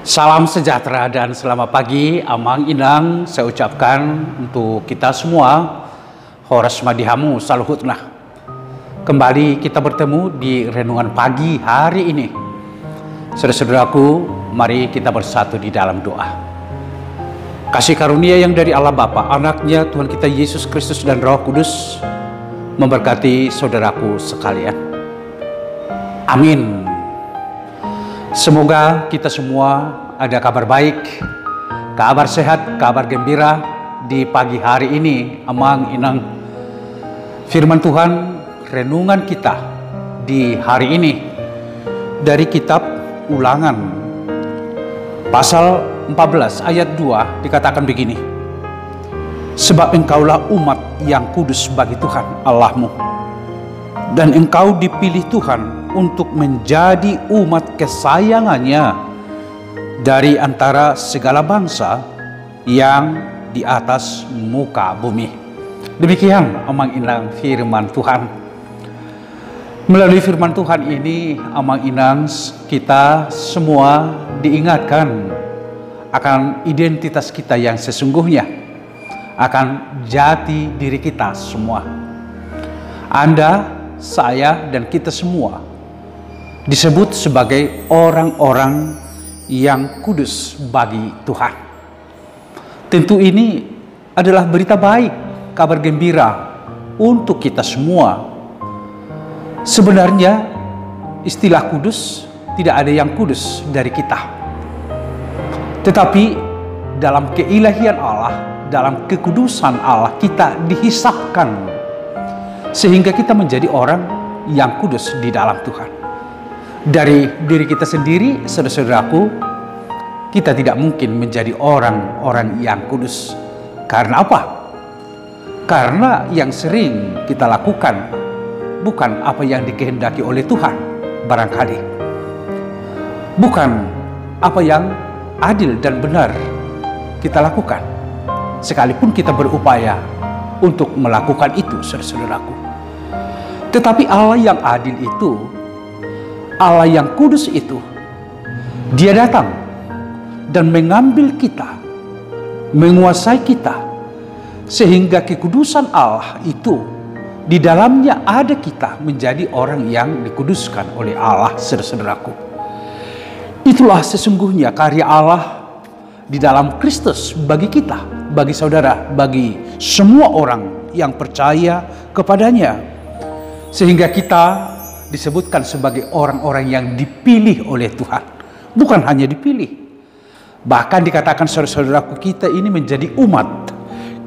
Salam sejahtera dan selamat pagi, Amang Inang saya ucapkan untuk kita semua. Horas madihamu saluhutna. Kembali kita bertemu di renungan pagi hari ini. Saudara-saudaraku, mari kita bersatu di dalam doa. Kasih karunia yang dari Allah Bapa, Anaknya Tuhan kita Yesus Kristus dan Roh Kudus memberkati saudaraku sekalian. Amin. Semoga kita semua ada kabar baik, kabar sehat, kabar gembira di pagi hari ini. Amang Inang, firman Tuhan renungan kita di hari ini dari kitab Ulangan pasal 14 ayat 2 dikatakan begini. Sebab engkaulah umat yang kudus bagi Tuhan Allahmu, dan engkau dipilih Tuhan untuk menjadi umat kesayangannya dari antara segala bangsa yang di atas muka bumi. Demikian Amang Inang firman Tuhan. Melalui firman Tuhan ini, Amang Inang, kita semua diingatkan akan identitas kita yang sesungguhnya, akan jati diri kita semua. Anda, saya, dan kita semua disebut sebagai orang-orang yang kudus bagi Tuhan. Tentu ini adalah berita baik, kabar gembira untuk kita semua. Sebenarnya istilah kudus tidak ada yang kudus dari kita. Tetapi dalam keilahian Allah, dalam kekudusan Allah, kita dihisapkan sehingga kita menjadi orang yang kudus di dalam Tuhan. Dari diri kita sendiri, saudara-saudaraku, kita tidak mungkin menjadi orang-orang yang kudus. Karena apa? Karena yang sering kita lakukan bukan apa yang dikehendaki oleh Tuhan, barangkali. Bukan apa yang adil dan benar kita lakukan, sekalipun kita berupaya untuk melakukan itu, saudara-saudaraku. Tetapi Allah yang adil itu, Allah yang kudus itu, Dia datang dan mengambil kita, menguasai kita, sehingga kekudusan Allah itu di dalamnya ada kita menjadi orang yang dikuduskan oleh Allah, saudara-saudaraku. Itulah sesungguhnya karya Allah di dalam Kristus bagi kita, bagi saudara, bagi semua orang yang percaya kepadanya. Sehingga kita disebutkan sebagai orang-orang yang dipilih oleh Tuhan. Bukan hanya dipilih, bahkan dikatakan saudara-saudaraku, kita ini menjadi umat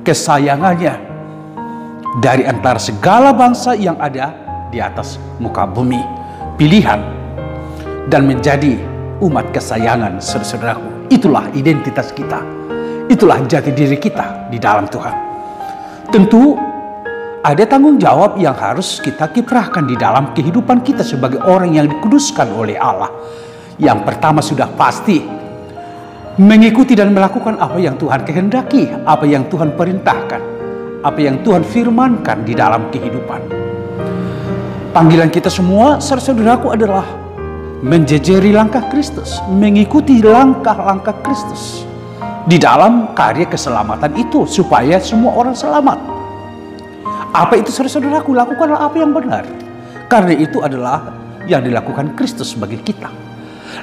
kesayangannya dari antara segala bangsa yang ada di atas muka bumi. Pilihan dan menjadi umat kesayangan, saudara-saudaraku. Itulah identitas kita, itulah jati diri kita di dalam Tuhan. Tentu ada tanggung jawab yang harus kita kiprahkan di dalam kehidupan kita sebagai orang yang dikuduskan oleh Allah. Yang pertama sudah pasti mengikuti dan melakukan apa yang Tuhan kehendaki, apa yang Tuhan perintahkan, apa yang Tuhan firmankan di dalam kehidupan. Panggilan kita semua, saudara-saudaraku, adalah menjejeri langkah Kristus, mengikuti langkah-langkah Kristus di dalam karya keselamatan itu, supaya semua orang selamat. Apa itu, saudara-saudaraku? Lakukanlah apa yang benar, karena itu adalah yang dilakukan Kristus bagi kita.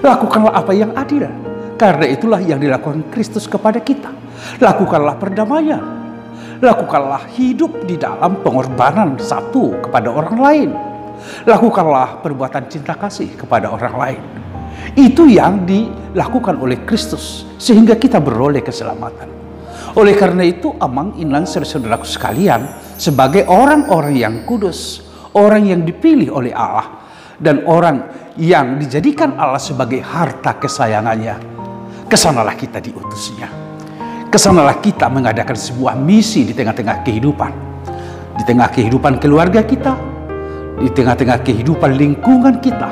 Lakukanlah apa yang adil, karena itulah yang dilakukan Kristus kepada kita. Lakukanlah perdamaian, lakukanlah hidup di dalam pengorbanan satu kepada orang lain. Lakukanlah perbuatan cinta kasih kepada orang lain. Itu yang dilakukan oleh Kristus sehingga kita beroleh keselamatan. Oleh karena itu, Amang Inang, saudara-saudaraku sekalian, sebagai orang-orang yang kudus, orang yang dipilih oleh Allah, dan orang yang dijadikan Allah sebagai harta kesayangannya, kesanalah kita diutusnya. Kesanalah kita mengadakan sebuah misi di tengah-tengah kehidupan. Di tengah kehidupan keluarga kita, di tengah-tengah kehidupan lingkungan kita,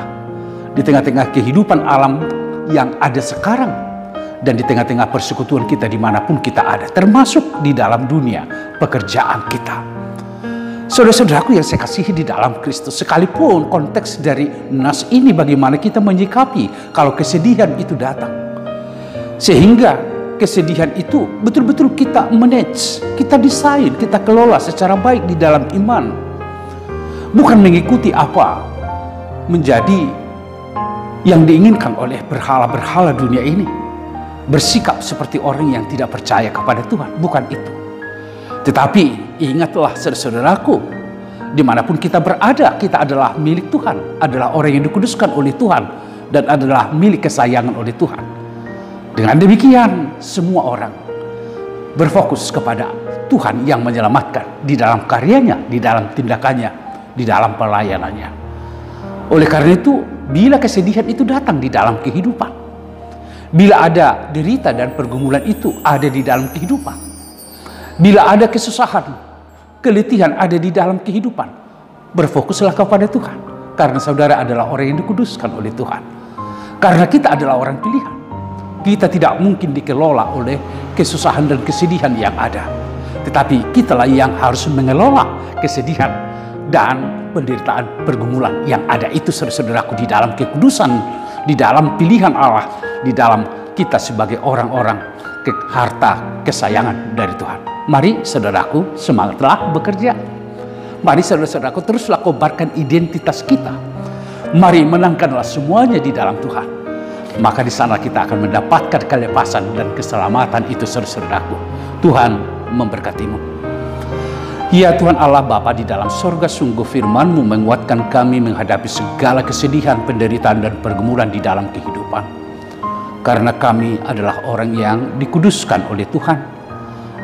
di tengah-tengah kehidupan alam yang ada sekarang, dan di tengah-tengah persekutuan kita dimanapun kita ada, termasuk di dalam dunia pekerjaan kita. Saudara-saudaraku yang saya kasihi di dalam Kristus, sekalipun konteks dari nas ini bagaimana kita menyikapi kalau kesedihan itu datang. Sehingga kesedihan itu betul-betul kita manage, kita desain, kita kelola secara baik di dalam iman. Bukan mengikuti apa menjadi yang diinginkan oleh berhala-berhala dunia ini. Bersikap seperti orang yang tidak percaya kepada Tuhan, bukan itu. Tetapi ingatlah saudaraku, dimanapun kita berada, kita adalah milik Tuhan, adalah orang yang dikuduskan oleh Tuhan, dan adalah milik kesayangan oleh Tuhan. Dengan demikian, semua orang berfokus kepada Tuhan yang menyelamatkan di dalam karyanya, di dalam tindakannya, di dalam pelayanannya. Oleh karena itu, bila kesedihan itu datang di dalam kehidupan, bila ada derita dan pergumulan itu ada di dalam kehidupan, bila ada kesusahan, keletihan ada di dalam kehidupan, berfokuslah kepada Tuhan. Karena saudara adalah orang yang dikuduskan oleh Tuhan. Karena kita adalah orang pilihan. Kita tidak mungkin dikelola oleh kesusahan dan kesedihan yang ada. Tetapi kitalah yang harus mengelola kesedihan dan penderitaan pergumulan yang ada itu, saudaraku, di dalam kekudusan, di dalam pilihan Allah, di dalam kita sebagai orang-orang harta kesayangan dari Tuhan. Mari saudaraku, semangatlah bekerja. Mari saudara-saudaraku, teruslah kobarkan identitas kita. Mari menangkanlah semuanya di dalam Tuhan. Maka di sana kita akan mendapatkan kelepasan dan keselamatan itu, saudara-saudaraku. Tuhan memberkatimu. Ya Tuhan Allah Bapa di dalam sorga, sungguh firman-Mu menguatkan kami menghadapi segala kesedihan, penderitaan, dan pergumulan di dalam kehidupan. Karena kami adalah orang yang dikuduskan oleh Tuhan,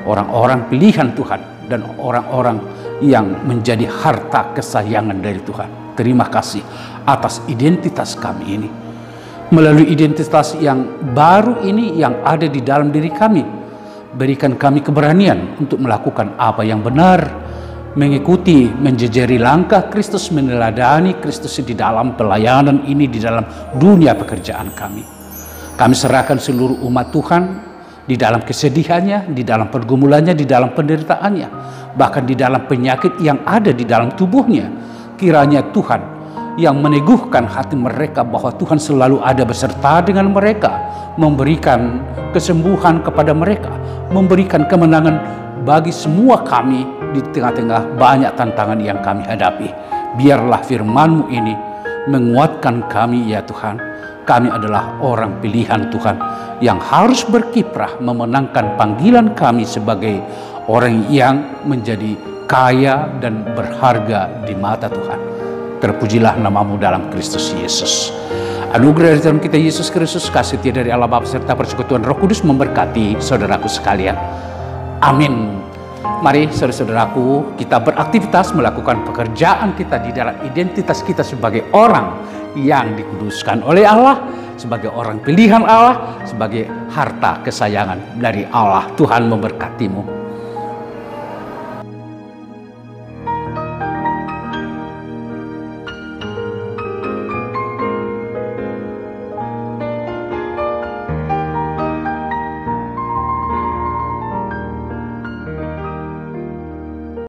orang-orang pilihan Tuhan, dan orang-orang yang menjadi harta kesayangan dari Tuhan. Terima kasih atas identitas kami ini. Melalui identitas yang baru ini yang ada di dalam diri kami, berikan kami keberanian untuk melakukan apa yang benar, mengikuti, menjejeri langkah Kristus, meneladani Kristus di dalam pelayanan ini, di dalam dunia pekerjaan kami. Kami serahkan seluruh umat Tuhan di dalam kesedihannya, di dalam pergumulannya, di dalam penderitaannya, bahkan di dalam penyakit yang ada di dalam tubuhnya. Kiranya Tuhan yang meneguhkan hati mereka bahwa Tuhan selalu ada beserta dengan mereka, memberikan kesembuhan kepada mereka, memberikan kemenangan bagi semua kami di tengah-tengah banyak tantangan yang kami hadapi. Biarlah firman-Mu ini menguatkan kami, ya Tuhan. Kami adalah orang pilihan Tuhan yang harus berkiprah memenangkan panggilan kami sebagai orang yang menjadi kaya dan berharga di mata Tuhan. Terpujilah nama-Mu dalam Kristus Yesus. Anugerah dari Tuhan kita Yesus Kristus, kasih setia dari Allah Bapa serta persekutuan Roh Kudus memberkati saudaraku sekalian. Amin. Mari saudara-saudaraku, kita beraktivitas melakukan pekerjaan kita di dalam identitas kita sebagai orang yang dikuduskan oleh Allah, sebagai orang pilihan Allah, sebagai harta kesayangan dari Allah. Tuhan memberkatimu.